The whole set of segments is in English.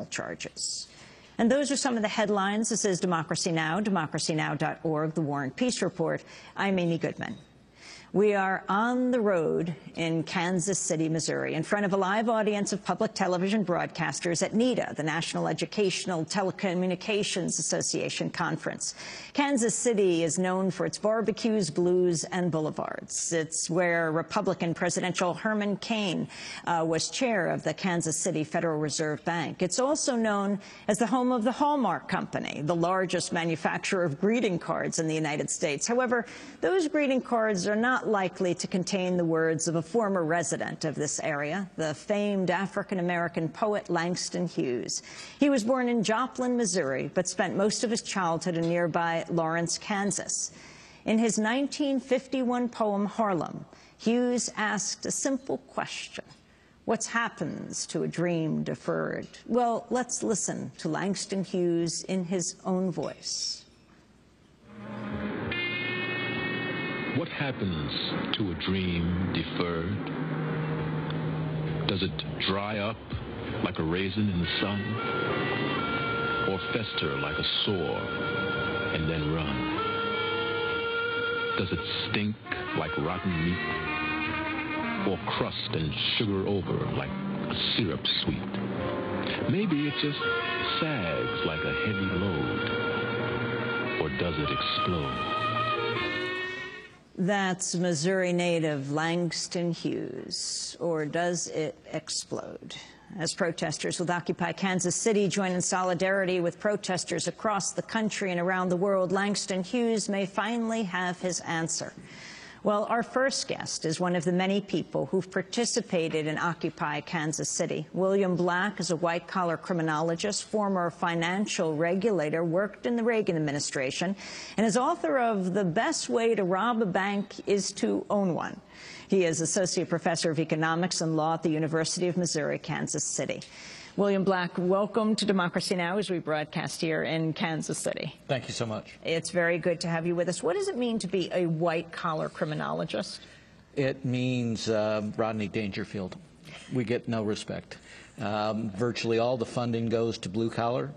charges. And those are some of the headlines. This is Democracy Now!, democracynow.org, The War and Peace Report. I'm Amy Goodman. We are on the road in Kansas City, Missouri, in front of a live audience of public television broadcasters at NETA, the National Educational Telecommunications Association Conference. Kansas City is known for its barbecues, blues, and boulevards. It's where Republican presidential Herman Cain was chair of the Kansas City Federal Reserve Bank. It's also known as the home of the Hallmark Company, the largest manufacturer of greeting cards in the United States. However, those greeting cards are not likely to contain the words of a former resident of this area, the famed African-American poet Langston Hughes. He was born in Joplin, Missouri, but spent most of his childhood in nearby Lawrence, Kansas. In his 1951 poem, Harlem, Hughes asked a simple question: what happens to a dream deferred? Well, let's listen to Langston Hughes in his own voice. What happens to a dream deferred? Does it dry up like a raisin in the sun? Or fester like a sore and then run? Does it stink like rotten meat? Or crust and sugar over like a syrup sweet? Maybe it just sags like a heavy load. Or does it explode? That's Missouri native Langston Hughes. Or does it explode? As protesters with Occupy Kansas City join in solidarity with protesters across the country and around the world, Langston Hughes may finally have his answer. Well, our first guest is one of the many people who've participated in Occupy Kansas City. William Black is a white-collar criminologist, former financial regulator, worked in the Reagan administration, and is author of The Best Way to Rob a Bank is to Own One. He is Associate Professor of Economics and Law at the University of Missouri, Kansas City. William Black, welcome to Democracy Now! As we broadcast here in Kansas City. Thank you so much. It's very good to have you with us. What does it mean to be a white-collar criminologist? It means Rodney Dangerfield. We get no respect. Virtually all the funding goes to blue-collar.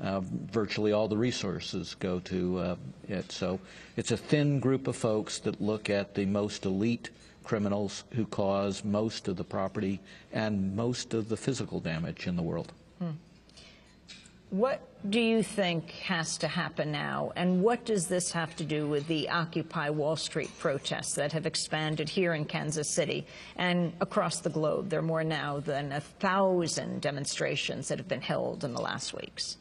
Virtually all the resources go to it. So it's a thin group of folks that look at the most elite criminals who cause most of the property and most of the physical damage in the world. What do you think has to happen now, and what does this have to do with the Occupy Wall Street protests that have expanded here in Kansas City and across the globe? There are more now than 1,000 demonstrations that have been held in the last weeks.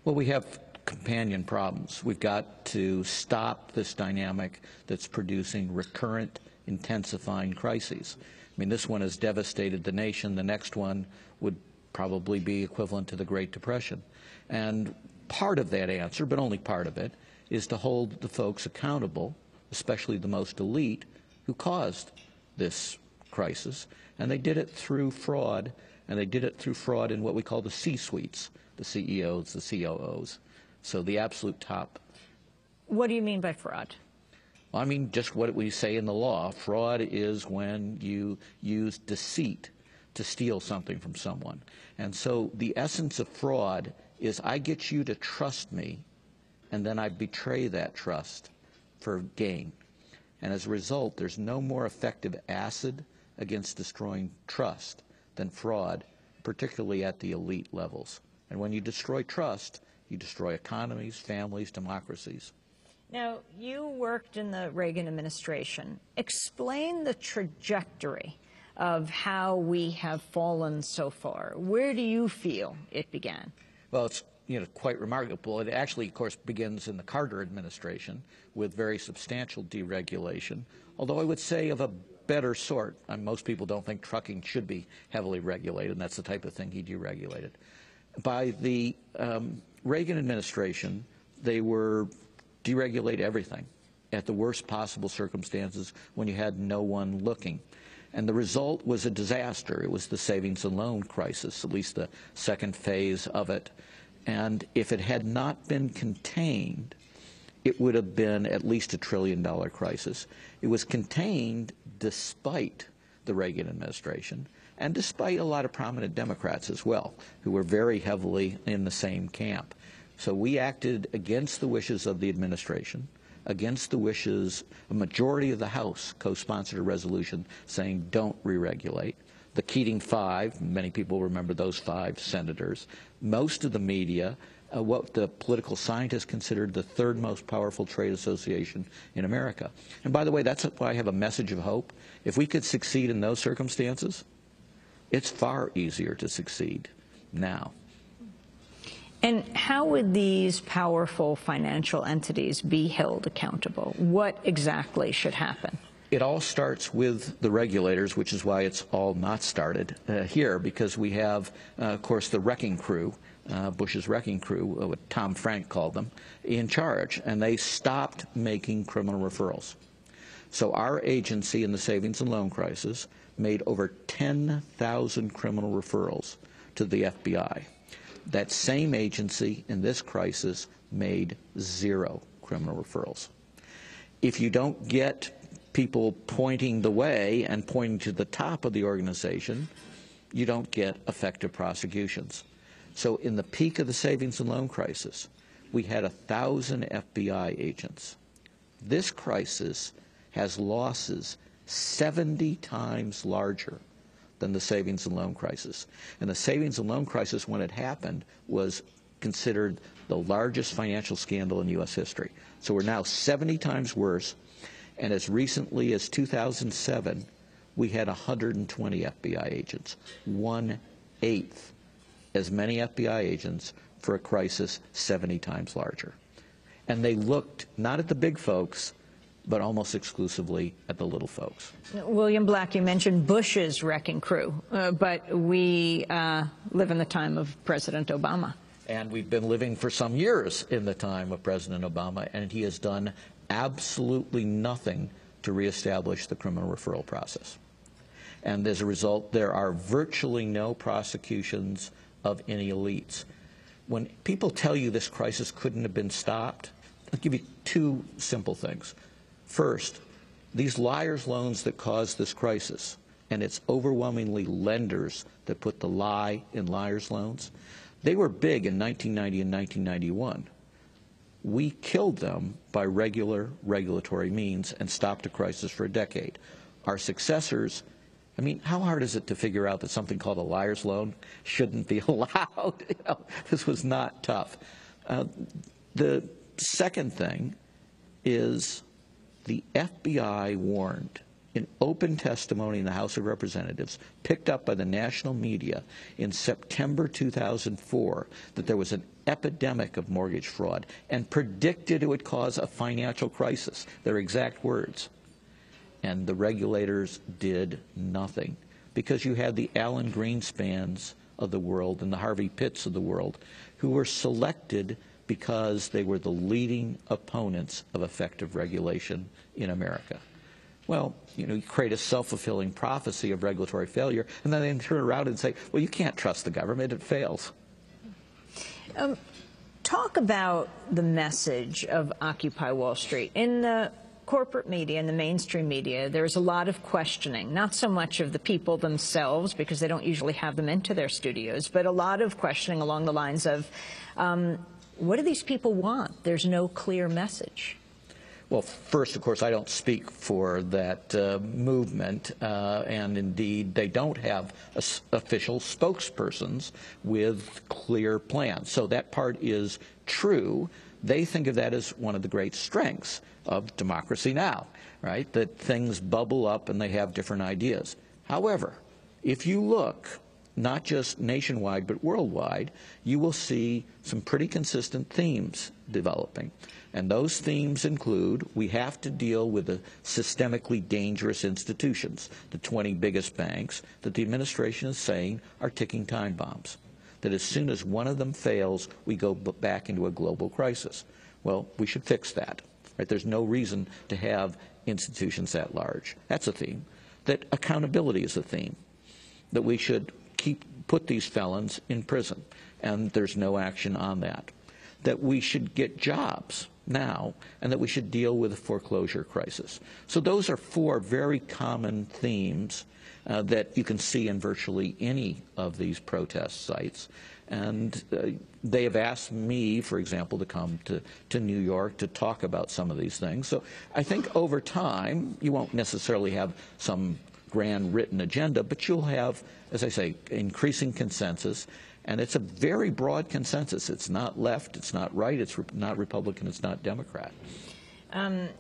Well, we have companion problems. We've got to stop this dynamic that's producing recurrent, intensifying crises. I mean, this one has devastated the nation. The next one would probably be equivalent to the Great Depression. And part of that answer, but only part of it, is to hold the folks accountable, especially the most elite, who caused this crisis. And they did it through fraud, and they did it through fraud in what we call the C-suites, the CEOs, the COOs, so the absolute top. What do you mean by fraud? I mean, just what we say in the law. Fraud is when you use deceit to steal something from someone. And so the essence of fraud is I get you to trust me, and then I betray that trust for gain. And as a result, there's no more effective acid against destroying trust than fraud, particularly at the elite levels. And when you destroy trust, you destroy economies, families, democracies. Now, you worked in the Reagan administration. Explain the trajectory of how we have fallen so far. Where do you feel it began? Well, it's quite remarkable. It actually, of course, begins in the Carter administration with very substantial deregulation, although I would say of a better sort. Most people don't think trucking should be heavily regulated, and that's the type of thing he deregulated. By the Reagan administration, they were deregulate everything at the worst possible circumstances when you had no one looking. And the result was a disaster. It was the savings and loan crisis, at least the second phase of it. And if it had not been contained, it would have been at least $1 trillion crisis. It was contained despite the Reagan administration, and despite a lot of prominent Democrats as well, who were very heavily in the same camp. So we acted against the wishes of the administration, against the wishes, a majority of the House co-sponsored a resolution saying don't re-regulate. The Keating Five, many people remember those 5 senators, most of the media, what the political scientists considered the 3rd most powerful trade association in America. And by the way, that's why I have a message of hope. If we could succeed in those circumstances, it's far easier to succeed now. And how would these powerful financial entities be held accountable? What exactly should happen? It all starts with the regulators, which is why it's all not started here, because we have, of course, the wrecking crew, Bush's wrecking crew, what Tom Frank called them, in charge, and they stopped making criminal referrals. So our agency in the savings and loan crisis made over 10,000 criminal referrals to the FBI. That same agency in this crisis made 0 criminal referrals. If you don't get people pointing the way and pointing to the top of the organization, you don't get effective prosecutions. So in the peak of the savings and loan crisis, we had 1,000 FBI agents. This crisis has losses 70 times larger than the savings and loan crisis. And the savings and loan crisis, when it happened, was considered the largest financial scandal in U.S. history. So we're now 70 times worse, and as recently as 2007, we had 120 FBI agents, 1/8 as many FBI agents for a crisis 70 times larger. And they looked not at the big folks, but almost exclusively at the little folks. William Black, you mentioned Bush's wrecking crew, but we live in the time of President Obama. And we've been living for some years in the time of President Obama, and he has done absolutely nothing to reestablish the criminal referral process. And as a result, there are virtually no prosecutions of any elites. When people tell you this crisis couldn't have been stopped, I'll give you 2 simple things. First, these liar's loans that caused this crisis, and it's overwhelmingly lenders that put the lie in liar's loans, they were big in 1990 and 1991. We killed them by regular regulatory means and stopped a crisis for a decade. Our successors, I mean, how hard is it to figure out that something called a liar's loan shouldn't be allowed? This was not tough. The second thing is the FBI warned in open testimony in the House of Representatives, picked up by the national media in September 2004, that there was an epidemic of mortgage fraud and predicted it would cause a financial crisis, their exact words. And the regulators did nothing, because you had the Alan Greenspans of the world and the Harvey Pitts of the world who were selected because they were the leading opponents of effective regulation in America. Well, you create a self-fulfilling prophecy of regulatory failure, and then they turn around and say, well, you can't trust the government, it fails. Talk about the message of Occupy Wall Street. In the corporate media and the mainstream media, there's a lot of questioning, not so much of the people themselves, because they don't usually have them into their studios, but a lot of questioning along the lines of, what do these people want? There's no clear message. Well, first, of course, I don't speak for that movement, and indeed, they don't have official spokespersons with clear plans. So that part is true. They think of that as one of the great strengths of democracy now, right? That things bubble up and they have different ideas. However, if you look not just nationwide but worldwide, you will see some pretty consistent themes developing. And those themes include, we have to deal with the systemically dangerous institutions, the 20 biggest banks that the administration is saying are ticking time bombs. That as soon as one of them fails, we go back into a global crisis. Well, we should fix that. Right? There's no reason to have institutions that large. That's a theme. That accountability is a theme. That we should put these felons in prison, and there's no action on that. That we should get jobs now, and that we should deal with the foreclosure crisis. So those are 4 very common themes that you can see in virtually any of these protest sites. And they have asked me, for example, to come to New York to talk about some of these things. So I think over time, you won't necessarily have some grand written agenda, but you'll have, as I say, increasing consensus. And it's a very broad consensus. It's not left, it's not right, it's not Republican, it's not Democrat.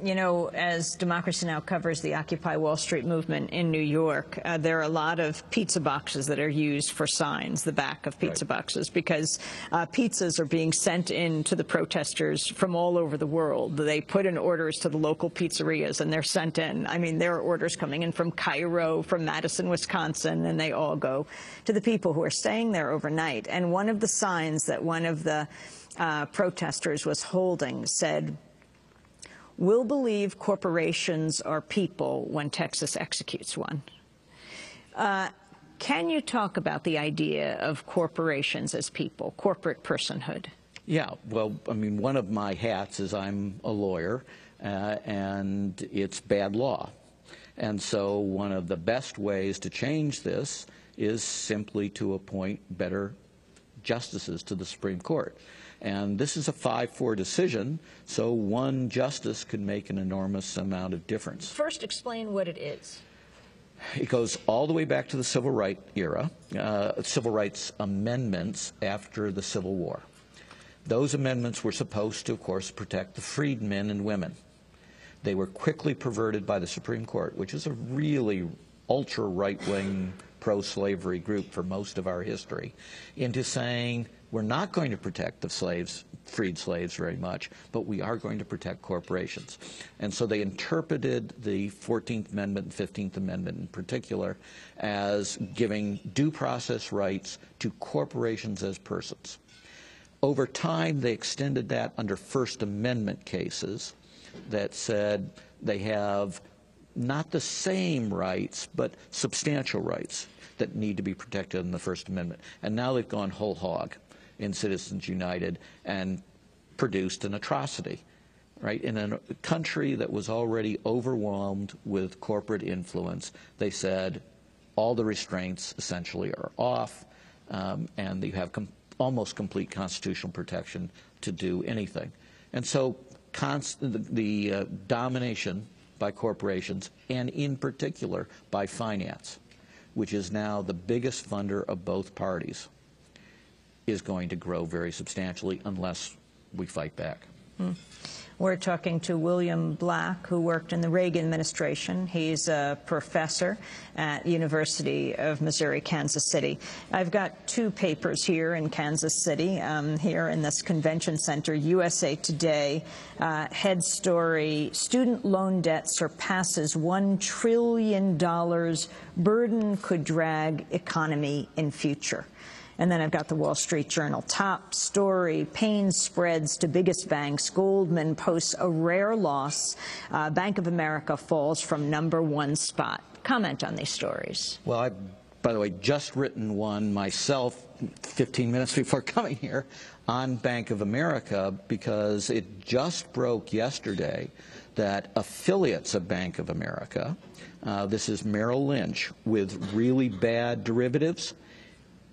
You know, as Democracy Now! Covers the Occupy Wall Street movement in New York, there are a lot of pizza boxes that are used for signs, the back of pizza boxes, because pizzas are being sent in to the protesters from all over the world. They put in orders to the local pizzerias, and they're sent in. I mean, there are orders coming in from Cairo, from Madison, Wisconsin, and they all go to the people who are staying there overnight. And one of the signs that one of the protesters was holding said, "We'll believe corporations are people when Texas executes one." Can you talk about the idea of corporations as people, corporate personhood? Yeah, well, I mean, one of my hats is I'm a lawyer, and it's bad law. And so one of the best ways to change this is simply to appoint better justices to the Supreme Court. And this is a 5-4 decision, so one justice could make an enormous amount of difference. First, explain what it is. It goes all the way back to the Civil Rights era, Civil Rights amendments after the Civil War. Those amendments were supposed to, of course, protect the freedmen and women. They were quickly perverted by the Supreme Court, which is a really ultra-right-wing, pro-slavery group for most of our history, into saying, we're not going to protect the slaves, freed slaves very much, but we are going to protect corporations. And so they interpreted the 14th Amendment and 15th Amendment in particular as giving due process rights to corporations as persons. Over time, they extended that under First Amendment cases that said they have not the same rights, but substantial rights that need to be protected in the First Amendment. And now they've gone whole hog in Citizens United and produced an atrocity, right? In a country that was already overwhelmed with corporate influence, they said all the restraints essentially are off, and you have almost complete constitutional protection to do anything. And so the domination by corporations, and in particular by finance, which is now the biggest funder of both parties, is going to grow very substantially unless we fight back. We're talking to William Black, who worked in the Reagan administration. He's a professor at University of Missouri, Kansas City. I've got 2 papers here in Kansas City, here in this convention center. USA Today, head story, student loan debt surpasses $1 trillion. Burden could drag economy in future. And then I've got the Wall Street Journal. Top story, pain spreads to biggest banks. Goldman posts a rare loss. Bank of America falls from #1 spot. Comment on these stories. Well, I've, by the way, just written one myself 15 minutes before coming here on Bank of America, because it just broke yesterday that affiliates of Bank of America, this is Merrill Lynch, with really bad derivatives,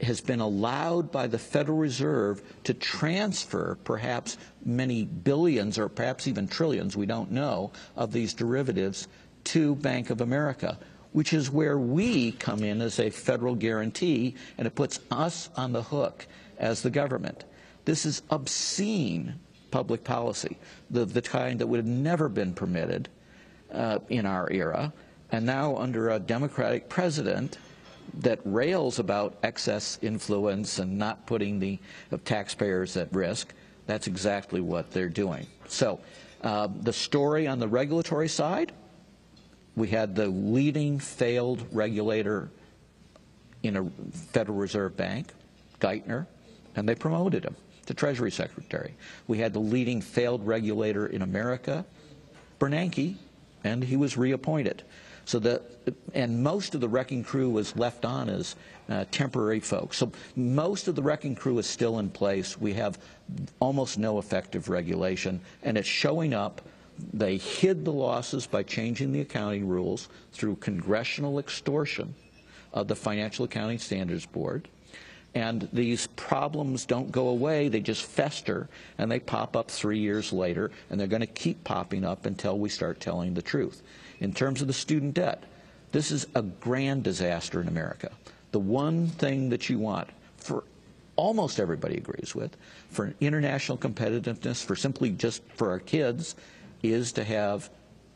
has been allowed by the Federal Reserve to transfer perhaps many billions or perhaps even trillions, we don't know, of these derivatives to Bank of America, which is where we come in as a federal guarantee, and it puts us on the hook as the government. This is obscene public policy, the kind that would have never been permitted in our era, and now under a Democratic president that rails about excess influence and not putting the taxpayers at risk. That's exactly what they're doing. So the story on the regulatory side, we had the leading failed regulator in a Federal Reserve Bank, Geithner, and they promoted him to Treasury Secretary. We had the leading failed regulator in America, Bernanke, and he was reappointed. So and most of the wrecking crew was left on as temporary folks. So most of the wrecking crew is still in place. We have almost no effective regulation, and it's showing up. They hid the losses by changing the accounting rules through congressional extortion. of the Financial Accounting Standards Board. And these problems don't go away, they just fester, and they pop up 3 years later, and they're going to keep popping up until we start telling the truth. In terms of the student debt, this is a grand disaster in America. The one thing that you want, for almost everybody agrees with, for international competitiveness, for simply just for our kids, is to have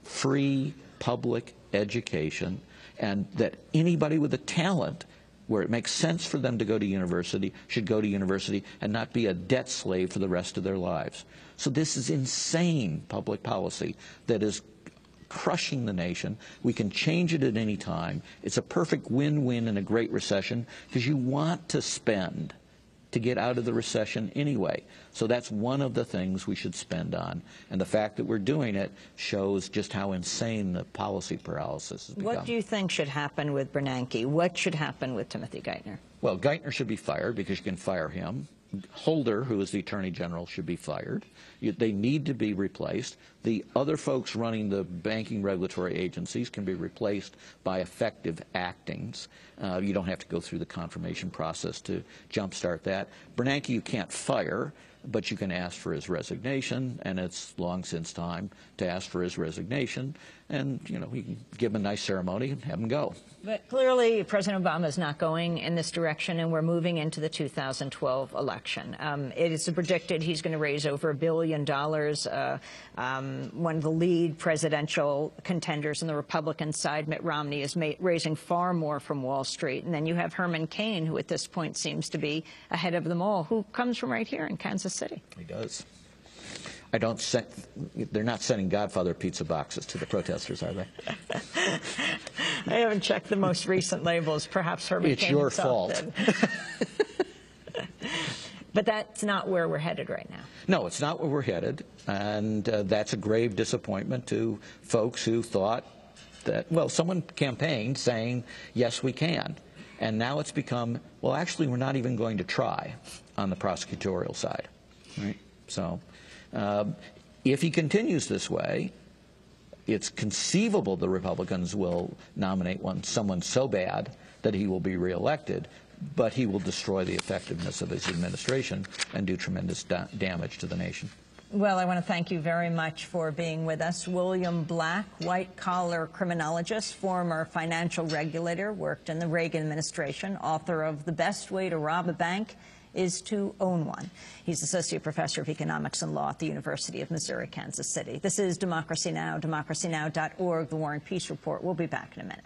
free public education, and that anybody with a talent where it makes sense for them to go to university should go to university and not be a debt slave for the rest of their lives. So this is insane public policy that is crushing the nation. We can change it at any time. It's a perfect win-win in a great recession because you want to spend to get out of the recession anyway. So that's one of the things we should spend on. And the fact that we're doing it shows just how insane the policy paralysis has become. What do you think should happen with Bernanke? What should happen with Timothy Geithner? Well, Geithner should be fired because you can fire him. Holder, who is the Attorney General, should be fired. They need to be replaced. The other folks running the banking regulatory agencies can be replaced by effective actings. You don't have to go through the confirmation process to jumpstart that. Bernanke you can't fire, but you can ask for his resignation, and it's long since time to ask for his resignation. And, you know, you can give him a nice ceremony and have him go. But clearly, President Obama is not going in this direction, and we're moving into the 2012 election. It is predicted he's going to raise over $1 billion. One of the lead presidential contenders on the Republican side, Mitt Romney, is raising far more from Wall Street. And then you have Herman Cain, who at this point seems to be ahead of them all, who comes from right here in Kansas City. He does. They're not sending Godfather pizza boxes to the protesters, are they? I haven't checked the most recent labels. Perhaps Herman Cain himself did. It's your fault. But that's not where we're headed right now. No, it's not where we're headed, and that's a grave disappointment to folks who thought that, well, someone campaigned saying, yes, we can. And now it's become, well, actually, we're not even going to try on the prosecutorial side. Right? So if he continues this way, it's conceivable the Republicans will nominate someone so bad that he will be reelected, but he will destroy the effectiveness of his administration and do tremendous damage to the nation. Well, I want to thank you very much for being with us. William Black, white-collar criminologist, former financial regulator, worked in the Reagan administration, author of The Best Way to Rob a Bank is to Own One. He's Associate Professor of Economics and Law at the University of Missouri, Kansas City. This is Democracy Now!, democracynow.org, The War and Peace Report. We'll be back in a minute.